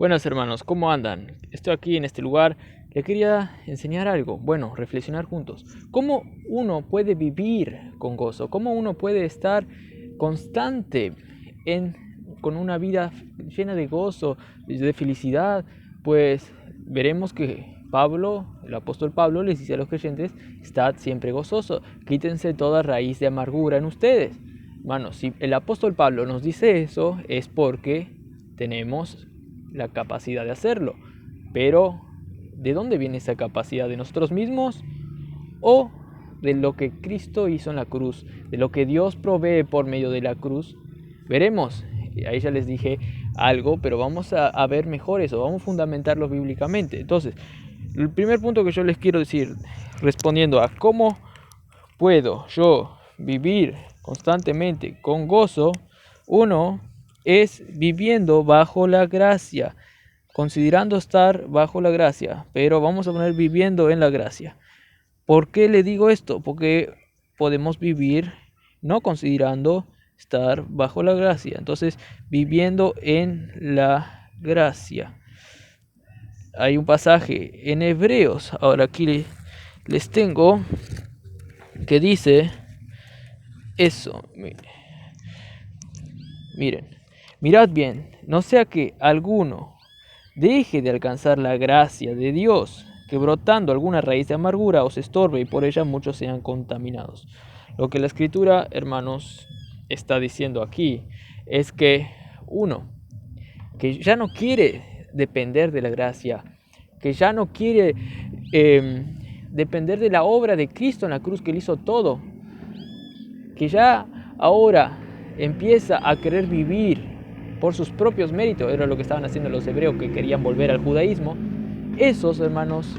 Buenas hermanos, ¿cómo andan? Estoy aquí en este lugar. Le quería enseñar algo. Bueno, reflexionar juntos. ¿Cómo uno puede vivir con gozo? ¿Cómo uno puede estar constante con una vida llena de gozo, de felicidad? Pues veremos que Pablo, el apóstol Pablo, les dice a los creyentes: estad siempre gozoso, quítense toda raíz de amargura en ustedes. Hermanos, si el apóstol Pablo nos dice eso, es porque tenemos la capacidad de hacerlo. Pero, ¿de dónde viene esa capacidad? ¿De nosotros mismos o de lo que Cristo hizo en la cruz? ¿De lo que Dios provee por medio de la cruz? Veremos. Ahí ya les dije algo, pero vamos a ver mejor eso, vamos a fundamentarlo bíblicamente. Entonces, el primer punto que yo les quiero decir, respondiendo a cómo puedo yo vivir constantemente con gozo, uno es viviendo bajo la gracia, considerando estar bajo la gracia, pero vamos a poner viviendo en la gracia. ¿Por qué le digo esto? Porque podemos vivir no considerando estar bajo la gracia, entonces viviendo en la gracia. Hay un pasaje en Hebreos, ahora aquí les tengo, que dice eso. Miren, mirad bien, no sea que alguno deje de alcanzar la gracia de Dios, que brotando alguna raíz de amargura os estorbe y por ella muchos sean contaminados. Lo que la Escritura, hermanos, está diciendo aquí es que uno, que ya no quiere depender de la gracia, que ya no quiere depender de la obra de Cristo en la cruz, que él hizo todo, que ya ahora empieza a querer vivir por sus propios méritos, era lo que estaban haciendo los hebreos que querían volver al judaísmo. Esos, hermanos,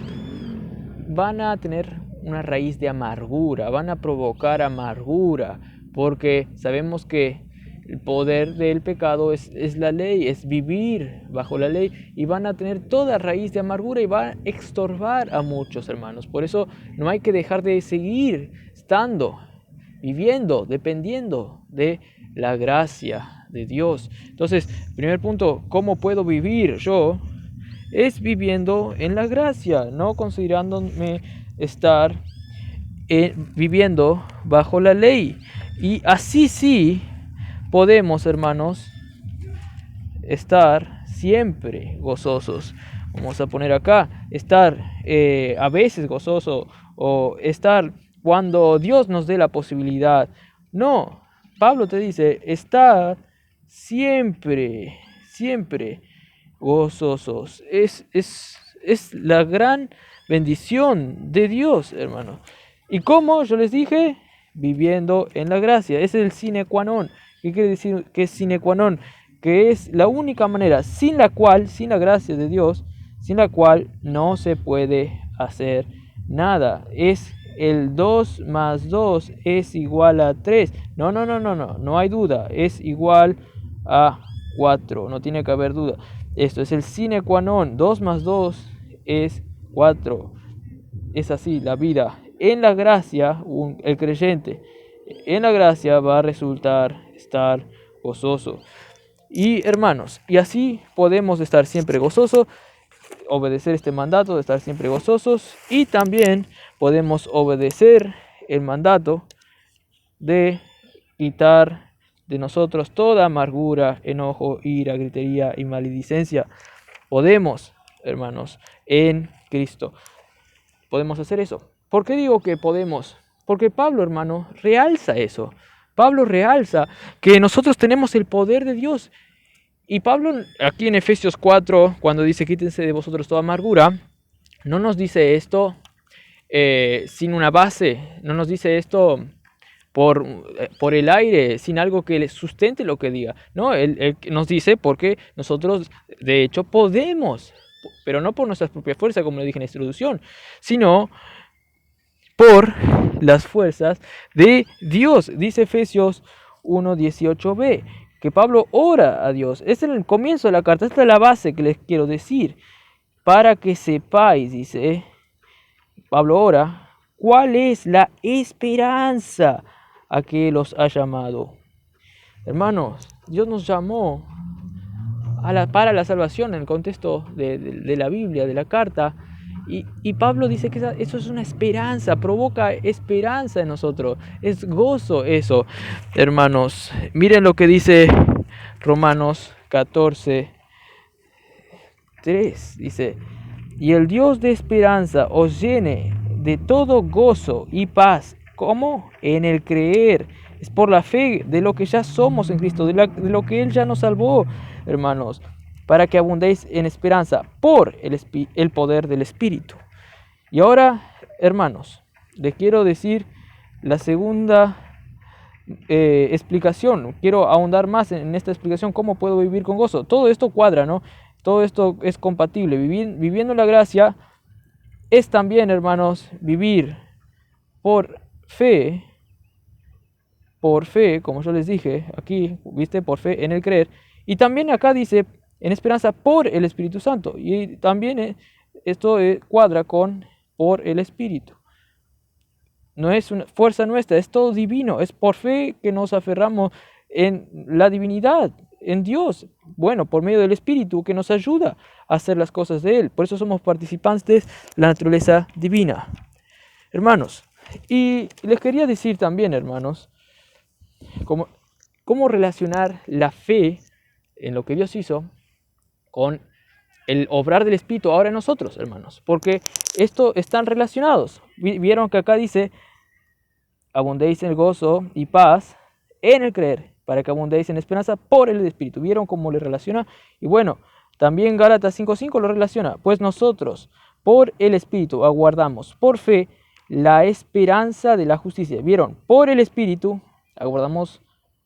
van a tener una raíz de amargura, van a provocar amargura, porque sabemos que el poder del pecado es la ley, es vivir bajo la ley, y van a tener toda raíz de amargura y van a estorbar a muchos, hermanos. Por eso no hay que dejar de seguir estando, viviendo, dependiendo de la gracia de Dios. Entonces, primer punto, ¿cómo puedo vivir yo? Es viviendo en la gracia, no considerándome estar viviendo bajo la ley. Y así sí podemos, hermanos, estar siempre gozosos. Vamos a poner acá, estar a veces gozoso, o estar cuando Dios nos dé la posibilidad. No, Pablo te dice, estar siempre, siempre gozosos. Es la gran bendición de Dios, hermano. ¿Y cómo? Yo les dije, viviendo en la gracia. Es el sine qua non. ¿Qué quiere decir que es sine qua non? Que es la única manera sin la cual, sin la gracia de Dios, sin la cual no se puede hacer nada. Es el 2 más 2 es igual a 3. No hay duda. Es igual a 4. No tiene que haber duda. Esto es el sine qua non. 2 más 2 es 4. Es así la vida. En la gracia, el creyente en la gracia va a resultar estar gozoso. Y hermanos, y así podemos estar siempre gozosos, obedecer este mandato de estar siempre gozosos, y también podemos obedecer el mandato de quitar de nosotros toda amargura, enojo, ira, gritería y maledicencia. Podemos, hermanos, en Cristo. Podemos hacer eso. ¿Por qué digo que podemos? Porque Pablo, hermano, realza eso. Pablo realza que nosotros tenemos el poder de Dios. Y Pablo, aquí en Efesios 4, cuando dice quítense de vosotros toda amargura, no nos dice esto sin una base, no nos dice esto por el aire, sin algo que le sustente lo que diga. No, él nos dice porque nosotros de hecho podemos, pero no por nuestras propias fuerzas, como le dije en la introducción, sino por las fuerzas de Dios. Dice Efesios 1:18b, que Pablo ora a Dios. Es en el comienzo de la carta, esta es la base que les quiero decir, para que sepáis, dice Pablo ora, cuál es la esperanza a que los ha llamado. Hermanos, Dios nos llamó para la salvación en el contexto de la Biblia, de la carta. Y Pablo dice que eso es una esperanza, provoca esperanza en nosotros, es gozo eso, hermanos. Miren lo que dice Romanos 14:3, dice: y el Dios de esperanza os llene de todo gozo y paz. ¿Cómo? En el creer. Es por la fe de lo que ya somos en Cristo, de lo que Él ya nos salvó, hermanos, para que abundéis en esperanza por el poder del Espíritu. Y ahora, hermanos, les quiero decir la segunda explicación. Quiero ahondar más en esta explicación, cómo puedo vivir con gozo. Todo esto cuadra, ¿no? Todo esto es compatible. Viviendo la gracia es también, hermanos, vivir por fe, como yo les dije aquí, viste, por fe en el creer. Y también acá dice, en esperanza por el Espíritu Santo. Y también esto cuadra con por el Espíritu. No es una fuerza nuestra, es todo divino. Es por fe que nos aferramos en la divinidad, en Dios. Bueno, por medio del Espíritu que nos ayuda a hacer las cosas de Él. Por eso somos participantes de la naturaleza divina. Hermanos, y les quería decir también, hermanos, cómo relacionar la fe en lo que Dios hizo con el obrar del Espíritu ahora en nosotros, hermanos. Porque esto están relacionados. Vieron que acá dice, abundéis en el gozo y paz en el creer, para que abundéis en esperanza por el Espíritu. ¿Vieron cómo le relaciona? Y bueno, también Gálatas 5:5 lo relaciona. Pues nosotros, por el Espíritu, aguardamos por fe la esperanza de la justicia. ¿Vieron? Por el Espíritu, aguardamos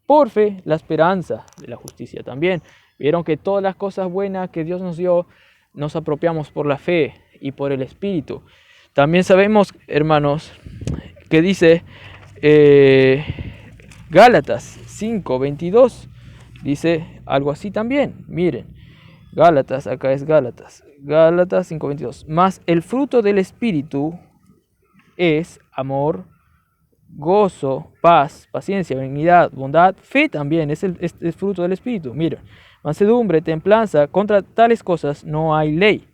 por fe la esperanza de la justicia también. Vieron que todas las cosas buenas que Dios nos dio, nos apropiamos por la fe y por el Espíritu. También sabemos, hermanos, que dice Gálatas 5:22, dice algo así también. Miren, Gálatas, acá es Gálatas 5:22. Mas el fruto del Espíritu es amor, gozo, paz, paciencia, benignidad, bondad, fe también, es el fruto del Espíritu. Miren, mansedumbre, templanza, contra tales cosas no hay ley.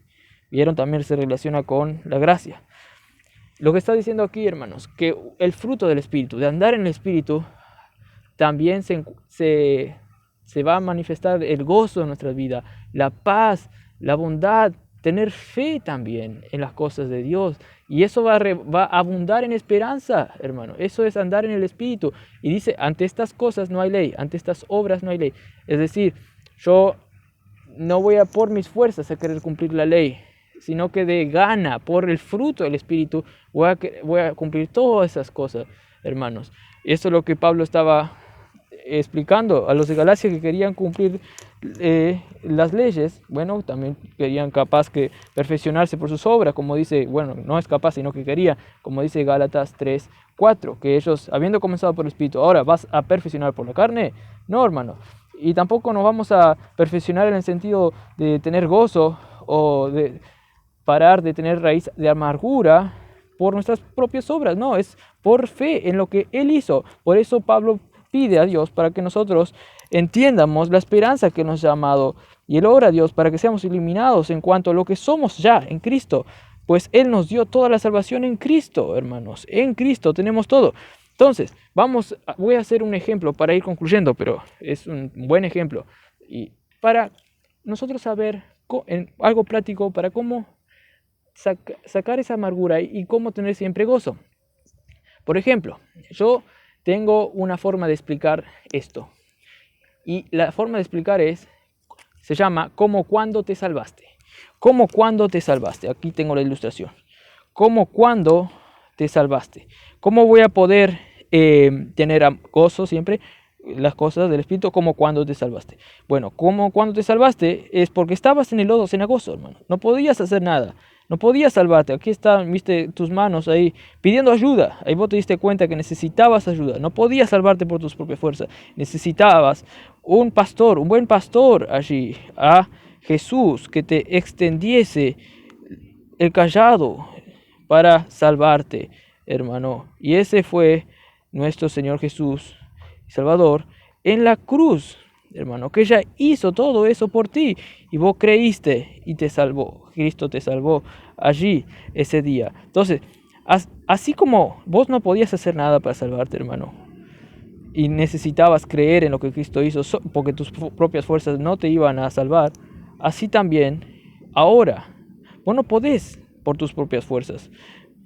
Vieron, también se relaciona con la gracia. Lo que está diciendo aquí, hermanos, que el fruto del Espíritu, de andar en el Espíritu, también se va a manifestar el gozo en nuestra vida, la paz, la bondad, tener fe también en las cosas de Dios. Y eso va a abundar en esperanza, hermano. Eso es andar en el Espíritu. Y dice, ante estas cosas no hay ley, ante estas obras no hay ley. Es decir, yo no voy a por mis fuerzas a querer cumplir la ley, sino que de gana, por el fruto del Espíritu, voy a cumplir todas esas cosas, hermanos. Y esto es lo que Pablo estaba explicando a los de Galacia, que querían cumplir las leyes. Bueno, también querían capaz que perfeccionarse por sus obras, como dice, bueno, no es capaz, sino que quería, como dice Gálatas 3:4, que ellos, habiendo comenzado por el Espíritu, ahora vas a perfeccionar por la carne. No, hermano. Y tampoco nos vamos a perfeccionar en el sentido de tener gozo o de parar de tener raíz de amargura por nuestras propias obras. No, es por fe en lo que Él hizo. Por eso Pablo pide a Dios para que nosotros entiendamos la esperanza que nos ha llamado, y Él ora a Dios para que seamos iluminados en cuanto a lo que somos ya en Cristo, pues Él nos dio toda la salvación en Cristo, hermanos. En Cristo tenemos todo. Entonces, voy a hacer un ejemplo para ir concluyendo, pero es un buen ejemplo, y para nosotros saber algo práctico para cómo sacar esa amargura y cómo tener siempre gozo. Por ejemplo, yo tengo una forma de explicar esto. Y la forma de explicar se llama ¿cómo cuándo te salvaste? ¿Cómo cuándo te salvaste? Aquí tengo la ilustración. ¿Cómo cuándo te salvaste? ¿Cómo voy a poder tener gozo siempre? Las cosas del Espíritu, como cuando te salvaste. Bueno, como cuando te salvaste es porque estabas en el lodo cenagoso, hermano. No podías hacer nada. No podías salvarte. Aquí están, viste, tus manos ahí pidiendo ayuda. Ahí vos te diste cuenta que necesitabas ayuda. No podías salvarte por tus propias fuerzas. Necesitabas un pastor, un buen pastor allí, a Jesús, que te extendiese el cayado para salvarte, hermano. Y ese fue nuestro Señor Jesús, Salvador, en la cruz hermano, que ella hizo todo eso por ti y vos creíste y te salvó. Cristo te salvó allí ese día. Entonces, así como vos no podías hacer nada para salvarte, hermano, y necesitabas creer en lo que Cristo hizo porque tus propias fuerzas no te iban a salvar, así también ahora vos no podés por tus propias fuerzas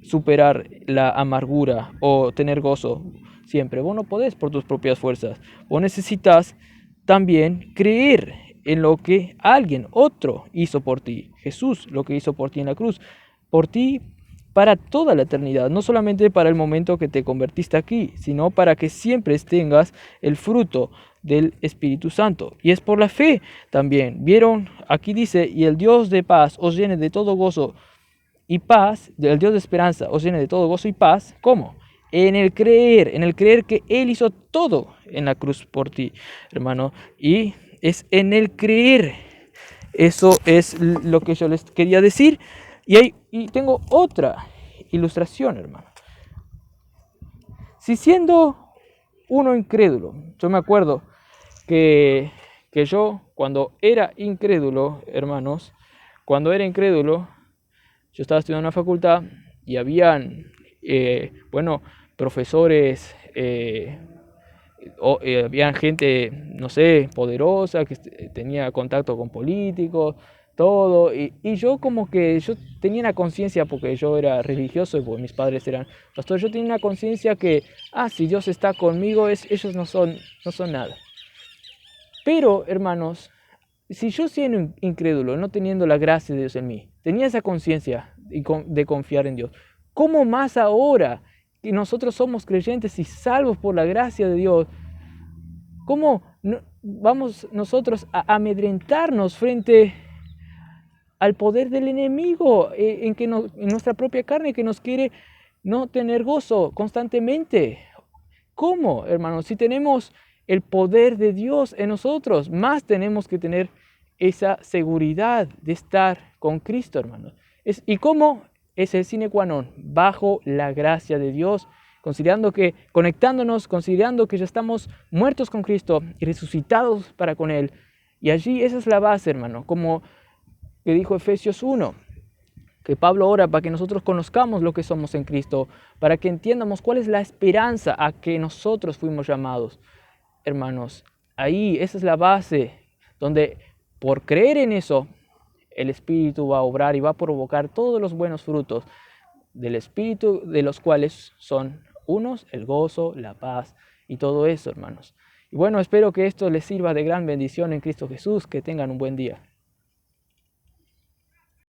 superar la amargura o tener gozo siempre. Vos no podés por tus propias fuerzas. Vos necesitas también creer en lo que alguien, otro, hizo por ti. Jesús, lo que hizo por ti en la cruz. Por ti para toda la eternidad. No solamente para el momento que te convertiste aquí, sino para que siempre tengas el fruto del Espíritu Santo. Y es por la fe también. ¿Vieron? Aquí dice, y el Dios de paz os llene de todo gozo y paz, el Dios de esperanza os llene de todo gozo y paz. ¿Cómo? En el creer que Él hizo todo en la cruz por ti, hermano. Y es en el creer. Eso es lo que yo les quería decir. Y tengo otra ilustración, hermano. Si siendo uno incrédulo, yo me acuerdo que yo cuando era incrédulo, hermanos, cuando era incrédulo, yo estaba estudiando en una facultad y habían, profesores, habían gente, no sé, poderosa, que tenía contacto con políticos, todo. Y yo como que, yo tenía una conciencia, porque yo era religioso y porque mis padres eran pastores, yo tenía una conciencia que, si Dios está conmigo, ellos no son nada. Pero, hermanos, si yo siendo incrédulo, no teniendo la gracia de Dios en mí, tenía esa conciencia de confiar en Dios, ¿cómo más ahora que nosotros somos creyentes y salvos por la gracia de Dios, cómo vamos nosotros a amedrentarnos frente al poder del enemigo en nuestra propia carne, que nos quiere no tener gozo constantemente? ¿Cómo, hermanos? Si tenemos el poder de Dios en nosotros, más tenemos que tener esa seguridad de estar con Cristo, hermanos. ¿Y cómo? Es el sine qua non, bajo la gracia de Dios, conectándonos, considerando que ya estamos muertos con Cristo y resucitados para con Él. Y allí esa es la base, hermano, como que dijo Efesios 1, que Pablo ora para que nosotros conozcamos lo que somos en Cristo, para que entiendamos cuál es la esperanza a que nosotros fuimos llamados. Hermanos, ahí esa es la base donde por creer en eso, el Espíritu va a obrar y va a provocar todos los buenos frutos del Espíritu, de los cuales son unos, el gozo, la paz y todo eso, hermanos. Y bueno, espero que esto les sirva de gran bendición en Cristo Jesús. Que tengan un buen día.